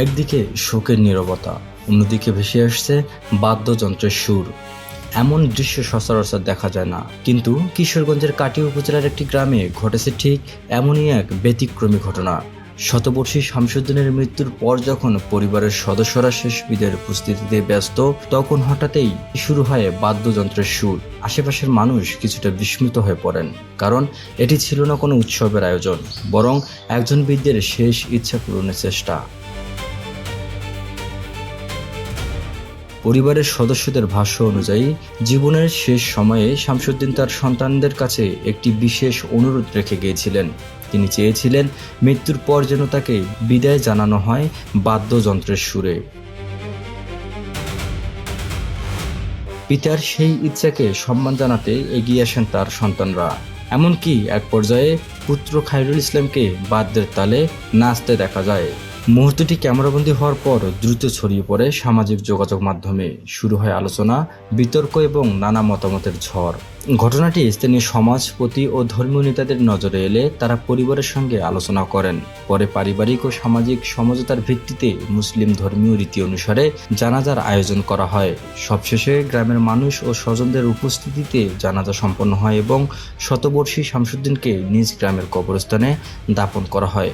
একদিকে শোকের নীরবতা, অন্যদিকে ভেসে আসছে বাদ্যযন্ত্রের সুর। এমন দৃশ্য সচরাচর দেখা যায় না, কিন্তু কিশোরগঞ্জের কাটিয়া উপজেলার একটি গ্রামে ঘটেছে ঠিক এমনই এক ব্যতিক্রমী ঘটনা। শতবর্ষী শামসুদ্দিনের মৃত্যুর পর যখন পরিবারের সদস্যরা শেষ বিদায়ের প্রস্তুতিতে ব্যস্ত, তখন হঠাৎই শুরু হয় বাদ্যযন্ত্রের সুর। আশেপাশের মানুষ কিছুটা বিস্মিত হয়ে পড়েন, কারণ এটি ছিল না কোনো উৎসবের আয়োজন, বরং একজন বৃদ্ধের শেষ ইচ্ছা পূরণের চেষ্টা। পরিবারের সদস্যদের ভাষ্য অনুযায়ী, জীবনের শেষ সময়ে শামসুদ্দিন তার সন্তানদের কাছে একটি বিশেষ অনুরোধ রেখে গিয়েছিলেন। তিনি চেয়েছিলেন মৃত্যুর পর যেন তাকে বিদায় জানানো হয় বাদ্যযন্ত্রের সুরে। পিতার সেই ইচ্ছাকে সম্মান জানাতে এগিয়ে আসেন তার সন্তানরা। এমনকি এক পর্যায়ে পুত্র খায়রুল ইসলামকে বাদ্যের তালে নাচতে দেখা যায়। মুহূর্তটি ক্যামেরাবন্দী হওয়ার পর দ্রুত ছড়িয়ে পড়ে সামাজিক যোগাযোগ মাধ্যমে। শুরু হয় আলোচনা, বিতর্ক এবং নানা মতামতের ঝড়। ঘটনাটি স্থানীয় সমাজপতি ও ধর্মীয় নেতাদের নজরে এলে তারা পরিবারের সঙ্গে আলোচনা করেন। পরে পারিবারিক ও সামাজিক সমঝোতার ভিত্তিতে মুসলিম ধর্মীয় রীতি অনুসারে জানাজার আয়োজন করা হয়। সবশেষে গ্রামের মানুষ ও স্বজনদের উপস্থিতিতে জানাজা সম্পন্ন হয় এবং শতবর্ষী শামসুদ্দিনকে নিজ গ্রামের কবরস্থানে দাফন করা হয়।